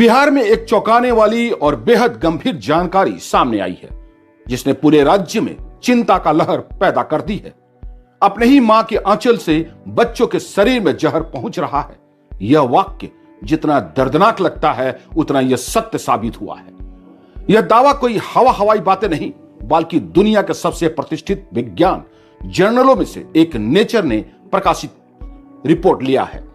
बिहार में एक चौंकाने वाली और बेहद गंभीर जानकारी सामने आई है, जिसने पूरे राज्य में चिंता का लहर पैदा कर दी है। अपने ही मां के आंचल से बच्चों के शरीर में जहर पहुंच रहा है। यह वाक्य जितना दर्दनाक लगता है, उतना यह सत्य साबित हुआ है। यह दावा कोई हवाई बातें नहीं, बल्कि दुनिया के सबसे प्रतिष्ठित विज्ञान जर्नलों में से एक नेचर ने प्रकाशित रिपोर्ट लिया है।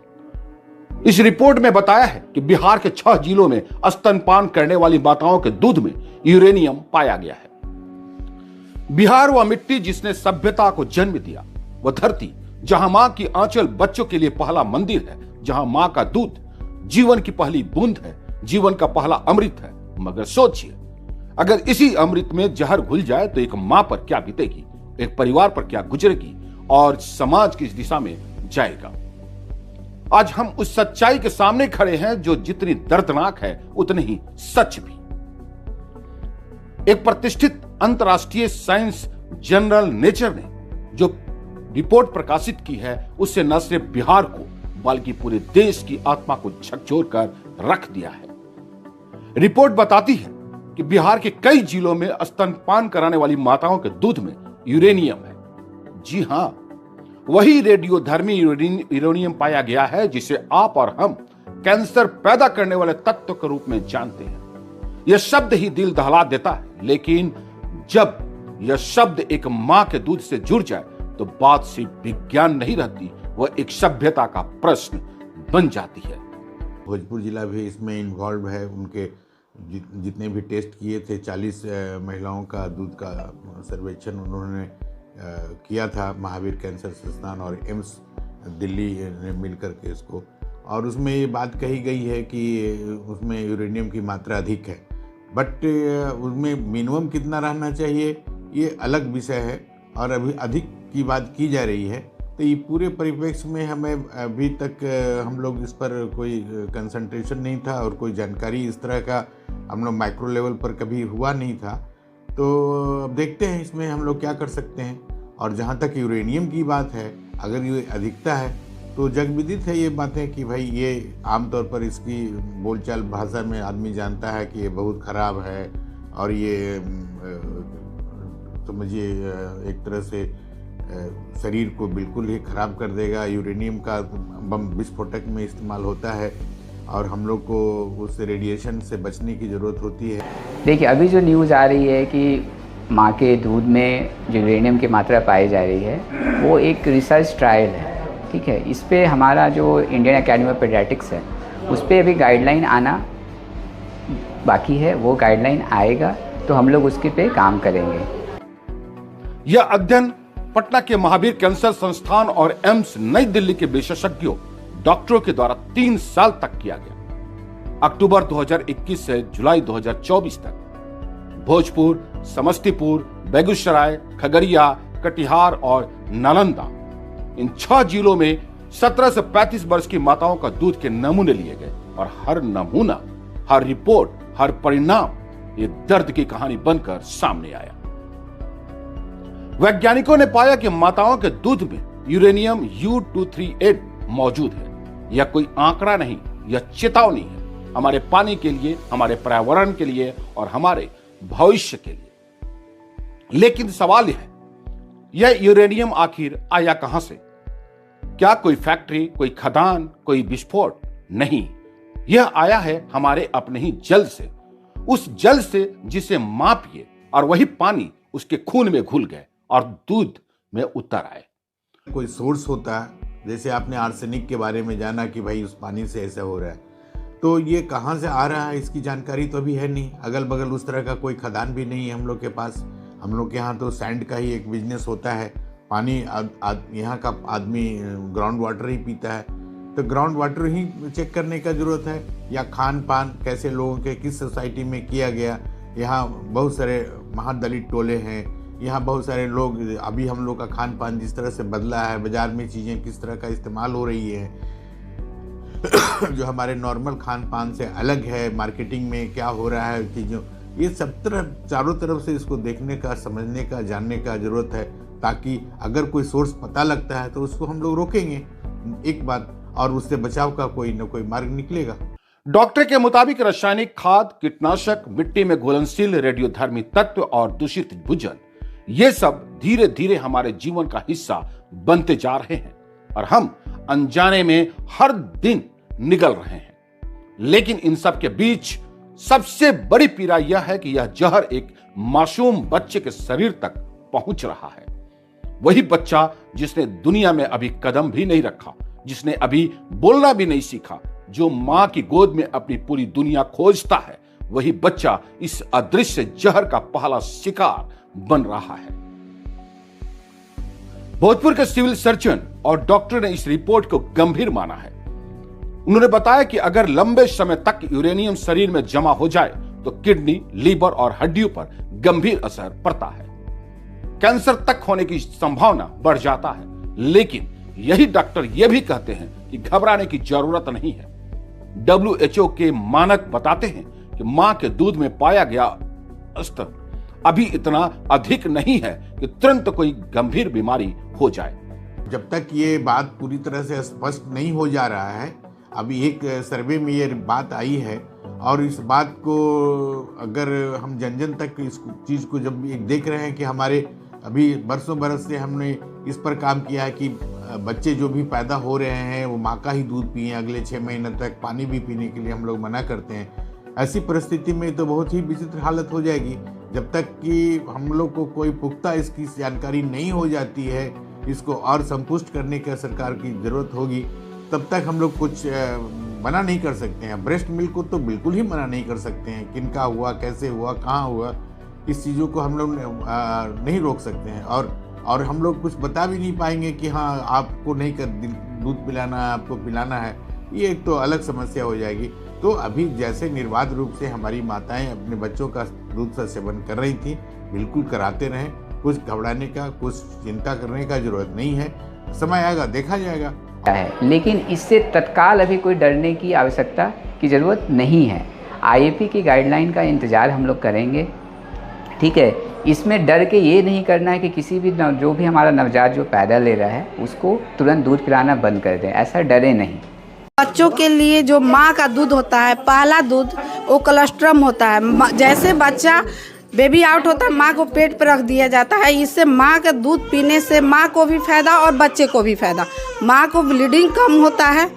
इस रिपोर्ट में बताया है कि बिहार के 6 जिलों में स्तनपान करने वाली माताओं के दूध में यूरेनियम पाया गया है। बिहार वह मिट्टी जिसने सभ्यता को जन्म दिया, वह धरती जहां मां की आंचल बच्चों के लिए पहला मंदिर है, जहां मां का दूध जीवन की पहली बूंद है, जीवन का पहला अमृत है। मगर सोचिए, अगर इसी अमृत में जहर घुल जाए तो एक मां पर क्या बीतेगी, एक परिवार पर क्या गुजरेगी और समाज किस दिशा में जाएगा। आज हम उस सच्चाई के सामने खड़े हैं जो जितनी दर्दनाक है उतनी ही सच भी। एक प्रतिष्ठित अंतर्राष्ट्रीय साइंस जर्नल नेचर ने जो रिपोर्ट प्रकाशित की है, उससे न सिर्फ बिहार को बल्कि पूरे देश की आत्मा को झकझोर कर रख दिया है। रिपोर्ट बताती है कि बिहार के कई जिलों में स्तनपान कराने वाली माताओं के दूध में यूरेनियम है। जी हां, वही रेडियोधर्मी यूरेनियम पाया गया है जिसे आप और हम कैंसर पैदा करने वाले तत्व के रूप में जानते हैं। यह शब्द ही दिल दहला देता है, लेकिन जब यह शब्द एक मां के दूध से जुड़ जाए तो बात सिर्फ विज्ञान नहीं रहती, वह एक सभ्यता का प्रश्न बन जाती है। भोजपुर जिला भी इसमें इन्वॉल्व है। उनके जितने भी टेस्ट किए थे, 40 महिलाओं का दूध का सर्वेक्षण उन्होंने किया था, महावीर कैंसर संस्थान और एम्स दिल्ली ने मिल करके इसको, और उसमें ये बात कही गई है कि उसमें यूरेनियम की मात्रा अधिक है। बट उसमें मिनिमम कितना रहना चाहिए ये अलग विषय है, और अभी अधिक की बात की जा रही है। तो ये पूरे परिप्रेक्ष्य में हमें अभी तक हम लोग इस पर कोई कंसंट्रेशन नहीं था और कोई जानकारी इस तरह का हम लोग माइक्रो लेवल पर कभी हुआ नहीं था। तो अब देखते हैं इसमें हम लोग क्या कर सकते हैं। और जहाँ तक यूरेनियम की बात है, अगर ये अधिकता है तो जग विदित है ये बातें कि भाई ये आमतौर पर इसकी बोलचाल भाषा में आदमी जानता है कि ये बहुत ख़राब है, और ये समझिए एक तरह से शरीर को बिल्कुल ही ख़राब कर देगा। यूरेनियम का बम विस्फोटक में इस्तेमाल होता है और हम लोग को उस रेडिएशन से बचने की ज़रूरत होती है। देखिए, अभी जो न्यूज़ आ रही है कि माँ के दूध में जो यूरेनियम की मात्रा पाई जा रही है, वो एक रिसर्च ट्रायल है, ठीक है। इस पे हमारा जो इंडियन एकेडमी ऑफ पीडियाट्रिक्स है, उस पर अभी गाइडलाइन आना बाकी है। वो गाइडलाइन आएगा तो हम लोग उसके पे काम करेंगे। यह अध्ययन पटना के महावीर कैंसर संस्थान और एम्स नई दिल्ली के विशेषज्ञों डॉक्टरों के द्वारा 3 साल तक किया गया। अक्टूबर 2021 से जुलाई 2024 तक भोजपुर, समस्तीपुर, बेगूसराय, खगड़िया, कटिहार और नालंदा, इन 6 जिलों में 17 से 35 वर्ष की माताओं का दूध के नमूने लिए गए, और हर नमूना, हर रिपोर्ट, हर परिणाम ये दर्द की कहानी बनकर सामने आया। वैज्ञानिकों ने पाया कि माताओं के दूध में यूरेनियम U-238 मौजूद है। यह कोई आंकड़ा नहीं, यह चेतावनी है हमारे पानी के लिए, हमारे पर्यावरण के लिए और हमारे भविष्य के लिए। लेकिन सवाल यह है, यह यूरेनियम आखिर आया कहां से? क्या कोई फैक्ट्री, कोई खदान, कोई विस्फोट? नहीं, यह आया है हमारे अपने ही जल से, उस जल से जिसे मां पिए और वही पानी उसके खून में घुल गए और दूध में उतर आए। कोई सोर्स होता है, जैसे आपने आर्सेनिक के बारे में जाना कि भाई उस पानी से ऐसा हो रहा है, तो ये कहाँ से आ रहा है इसकी जानकारी तो अभी है नहीं। अगल बगल उस तरह का कोई खदान भी नहीं है हम लोग के पास। हम लोग के यहाँ तो सैंड का ही एक बिजनेस होता है। पानी यहाँ का आदमी ग्राउंड वाटर ही पीता है, तो ग्राउंड वाटर ही चेक करने का ज़रूरत है, या खान पान कैसे लोगों के किस सोसाइटी में किया गया। यहाँ बहुत सारे महादलित टोले हैं, यहाँ बहुत सारे लोग, अभी हम लोग का खान पान जिस तरह से बदला है, बाज़ार में चीज़ें किस तरह का इस्तेमाल हो रही है जो हमारे नॉर्मल खान पान से अलग है, मार्केटिंग में क्या हो रहा है चीज़ों, ये सब तरफ चारों तरफ से इसको देखने का, समझने का, जानने का ज़रूरत है, ताकि अगर कोई सोर्स पता लगता है तो उसको हम लोग रोकेंगे एक बात, और उससे बचाव का कोई न कोई मार्ग निकलेगा। डॉक्टर के मुताबिक रासायनिक खाद, कीटनाशक, मिट्टी में घुलनशील रेडियोधर्मी तत्व और दूषित भोजन, ये सब धीरे धीरे हमारे जीवन का हिस्सा बनते जा रहे हैं और हम अनजाने में हर दिन निगल रहे हैं। लेकिन इन सब के बीच सबसे बड़ी पीड़ा यह है कि यह जहर एक मासूम बच्चे के शरीर तक पहुंच रहा है। वही बच्चा जिसने दुनिया में अभी कदम भी नहीं रखा, जिसने अभी बोलना भी नहीं सीखा, जो मां की गोद में अपनी पूरी दुनिया खोजता है, वही बच्चा इस अदृश्य जहर का पहला शिकार बन रहा है। भोजपुर के सिविल सर्जन और डॉक्टर ने इस रिपोर्ट को गंभीर माना है। उन्होंने बताया कि अगर लंबे समय तक यूरेनियम शरीर में जमा हो जाए तो किडनी, लीवर और हड्डियों पर गंभीर असर पड़ता है। कैंसर तक होने की संभावना बढ़ जाता है। लेकिन यही डॉक्टर यह भी कहते हैं कि घबराने की जरूरत नहीं है। WHO के मानक बताते हैं कि मां के दूध में पाया गया स्तर अभी इतना अधिक नहीं है कि तुरंत कोई गंभीर बीमारी हो जाए। जब तक ये बात पूरी तरह से स्पष्ट नहीं हो जा रहा है, अभी एक सर्वे में ये बात आई है और इस बात को अगर हम जन जन तक इस चीज़ को जब देख रहे हैं कि हमारे अभी बरसों बरस से हमने इस पर काम किया है कि बच्चे जो भी पैदा हो रहे हैं वो माँ का ही दूध पिए, अगले 6 महीने तक पानी भी पीने के लिए हम लोग मना करते हैं। ऐसी परिस्थिति में तो बहुत ही विचित्र हालत हो जाएगी। जब तक कि हम लोग को कोई पुख्ता इसकी जानकारी नहीं हो जाती है, इसको और संपुष्ट करने की सरकार की ज़रूरत होगी, तब तक हम लोग कुछ मना नहीं कर सकते हैं। ब्रेस्ट मिल्क को तो बिल्कुल ही मना नहीं कर सकते हैं। किनका हुआ, कैसे हुआ, कहाँ हुआ, इस चीज़ों को हम लोग नहीं रोक सकते हैं और हम लोग कुछ बता भी नहीं पाएंगे कि हाँ आपको नहीं कर दूध पिलाना है, आपको पिलाना है। ये एक तो अलग समस्या हो जाएगी। तो अभी जैसे निर्बाध रूप से हमारी माताएं अपने बच्चों का दूध का सेवन कर रही थी, बिल्कुल कराते रहें। कुछ घबराने का, कुछ चिंता करने का जरूरत नहीं है। समय आएगा, देखा जाएगा। लेकिन इससे तत्काल अभी कोई डरने की आवश्यकता की ज़रूरत नहीं है। IAP की गाइडलाइन का इंतज़ार हम लोग करेंगे, ठीक है। इसमें डर के ये नहीं करना है कि किसी भी जो भी हमारा नवजात जो पैदा ले रहा है उसको तुरंत दूध पिलाना बंद कर दें, ऐसा डरे नहीं। बच्चों के लिए जो माँ का दूध होता है, पहला दूध, वो कोलेस्ट्रम होता है। जैसे बच्चा बेबी आउट होता है, माँ को पेट पर रख दिया जाता है। इससे माँ का दूध पीने से माँ को भी फायदा और बच्चे को भी फायदा। माँ को ब्लीडिंग कम होता है,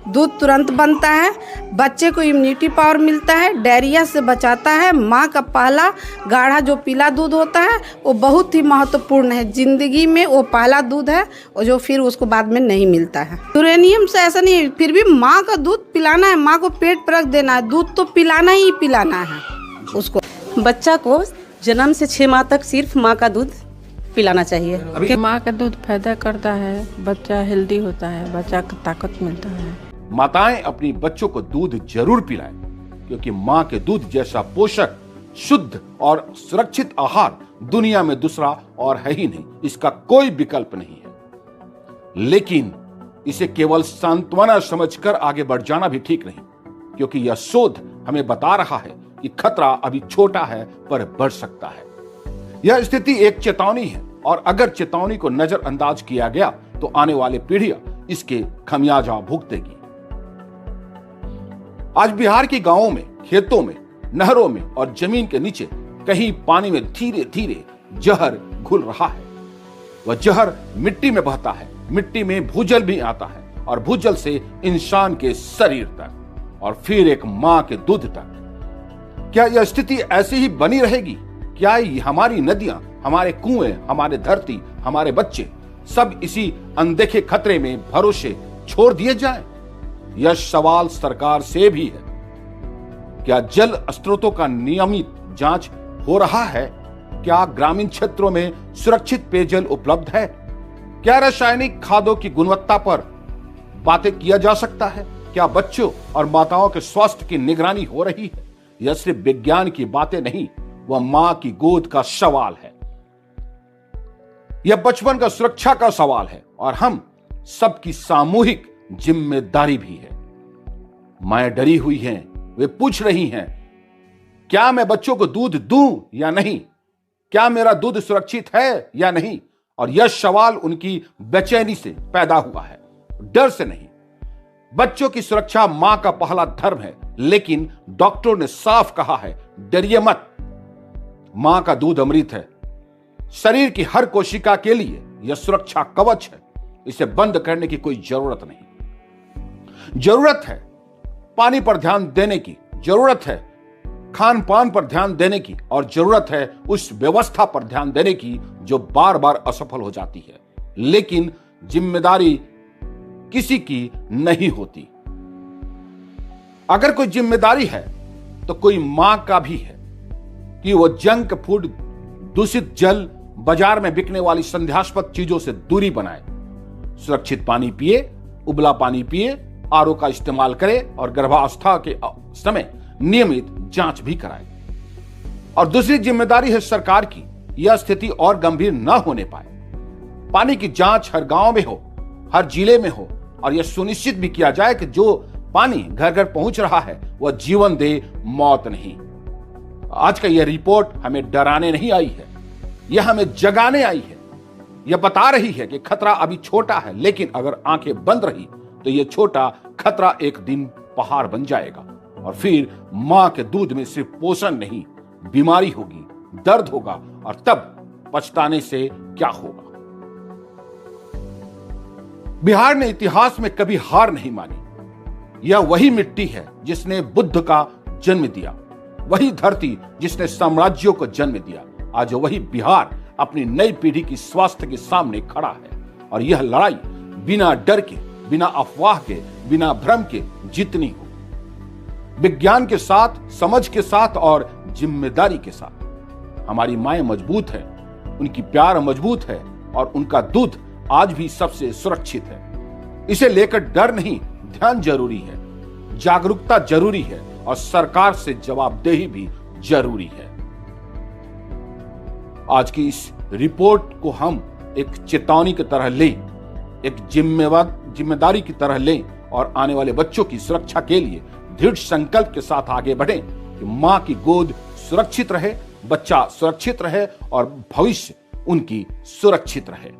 दूध तुरंत बनता है, बच्चे को इम्यूनिटी पावर मिलता है, डायरिया से बचाता है। माँ का पहला गाढ़ा जो पीला दूध होता है वो बहुत ही महत्वपूर्ण है जिंदगी में। वो पहला दूध है और जो फिर उसको बाद में नहीं मिलता है। यूरेनियम से ऐसा नहीं है, फिर भी माँ का दूध पिलाना है, माँ को पेट पर रख देना है। दूध तो पिलाना ही पिलाना है उसको। बच्चा को जन्म से 6 माह तक सिर्फ माँ का दूध पिलाना चाहिए। माँ का दूध फायदा करता है, बच्चा हेल्दी होता है, बच्चा को ताकत मिलता है। माताएं अपनी बच्चों को दूध जरूर पिलाएं, क्योंकि मां के दूध जैसा पोषक, शुद्ध और सुरक्षित आहार दुनिया में दूसरा और है ही नहीं। इसका कोई विकल्प नहीं है। लेकिन इसे केवल सांत्वना समझकर आगे बढ़ जाना भी ठीक नहीं, क्योंकि यह शोध हमें बता रहा है कि खतरा अभी छोटा है पर बढ़ सकता है। यह स्थिति एक चेतावनी है और अगर चेतावनी को नजरअंदाज किया गया तो आने वाली पीढ़ियां इसके खमियाजा भुगतेगी। आज बिहार के गांवों में, खेतों में, नहरों में और जमीन के नीचे कहीं पानी में धीरे धीरे जहर घुल रहा है। वह जहर मिट्टी में बहता है, मिट्टी में भूजल भी आता है और भूजल से इंसान के शरीर तक और फिर एक मां के दूध तक। क्या यह स्थिति ऐसी ही बनी रहेगी? क्या हमारी नदियां, हमारे कुएं, हमारे धरती, हमारे बच्चे सब इसी अनदेखे खतरे में भरोसे छोड़ दिए जाएं? यह सवाल सरकार से भी है। क्या जल स्रोतों का नियमित जांच हो रहा है? क्या ग्रामीण क्षेत्रों में सुरक्षित पेयजल उपलब्ध है? क्या रासायनिक खादों की गुणवत्ता पर बातें किया जा सकता है? क्या बच्चों और माताओं के स्वास्थ्य की निगरानी हो रही है? यह सिर्फ विज्ञान की बातें नहीं, वह मां की गोद का सवाल है। यह बचपन का सुरक्षा का सवाल है और हम सबकी सामूहिक जिम्मेदारी भी है। माएं डरी हुई हैं, वे पूछ रही हैं, क्या मैं बच्चों को दूध दूं या नहीं? क्या मेरा दूध सुरक्षित है या नहीं? और यह सवाल उनकी बेचैनी से पैदा हुआ है, डर से नहीं। बच्चों की सुरक्षा मां का पहला धर्म है, लेकिन डॉक्टरों ने साफ कहा है, डरिए मत, मां का दूध अमृत है। शरीर की हर कोशिका के लिए यह सुरक्षा कवच है। इसे बंद करने की कोई जरूरत नहीं। जरूरत है पानी पर ध्यान देने की, जरूरत है खान पान पर ध्यान देने की, और जरूरत है उस व्यवस्था पर ध्यान देने की जो बार बार असफल हो जाती है। लेकिन जिम्मेदारी किसी की नहीं होती। अगर कोई जिम्मेदारी है तो कोई मां का भी है कि वो जंक फूड, दूषित जल, बाजार में बिकने वाली संदेहास्पद चीजों से दूरी बनाए, सुरक्षित पानी पिए, उबला पानी पिए, आरओ का इस्तेमाल करे और गर्भावस्था के समय नियमित जांच भी कराए। और दूसरी जिम्मेदारी है सरकार की, यह स्थिति और गंभीर न होने पाए। पानी की जांच हर गांव में हो, हर जिले में हो, और यह सुनिश्चित भी किया जाए कि जो पानी घर घर पहुंच रहा है वह जीवन दे, मौत नहीं। आज का यह रिपोर्ट हमें डराने नहीं आई है, यह हमें जगाने आई है। यह बता रही है कि खतरा अभी छोटा है, लेकिन अगर आंखें बंद रही तो यह छोटा खतरा एक दिन पहाड़ बन जाएगा। और फिर मां के दूध में सिर्फ पोषण नहीं, बीमारी होगी, दर्द होगा, और तब पछताने से क्या होगा। बिहार ने इतिहास में कभी हार नहीं मानी। यह वही मिट्टी है जिसने बुद्ध का जन्म दिया, वही धरती जिसने साम्राज्यों को जन्म दिया। आज वही बिहार अपनी नई पीढ़ी की स्वास्थ्य के सामने खड़ा है, और यह लड़ाई बिना डर के, बिना अफवाह के, बिना भ्रम के जीतनी हो। विज्ञान के साथ, समझ के साथ और जिम्मेदारी के साथ। हमारी माएं मजबूत है, उनकी प्यार मजबूत है, और उनका दूध आज भी सबसे सुरक्षित है। इसे लेकर डर नहीं, ध्यान जरूरी है, जागरूकता जरूरी है, और सरकार से जवाबदेही भी जरूरी है। आज की इस रिपोर्ट को हम एक चेतावनी की तरह लें, एक जिम्मेदारी की तरह लें, और आने वाले बच्चों की सुरक्षा के लिए दृढ़ संकल्प के साथ आगे बढ़ें कि मां की गोद सुरक्षित रहे, बच्चा सुरक्षित रहे, और भविष्य उनकी सुरक्षित रहे।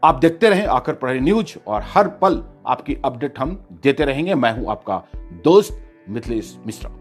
आप देखते रहें आकर प्रहरी न्यूज, और हर पल आपकी अपडेट हम देते रहेंगे। मैं हूं आपका दोस्त मिथिलेश मिश्रा।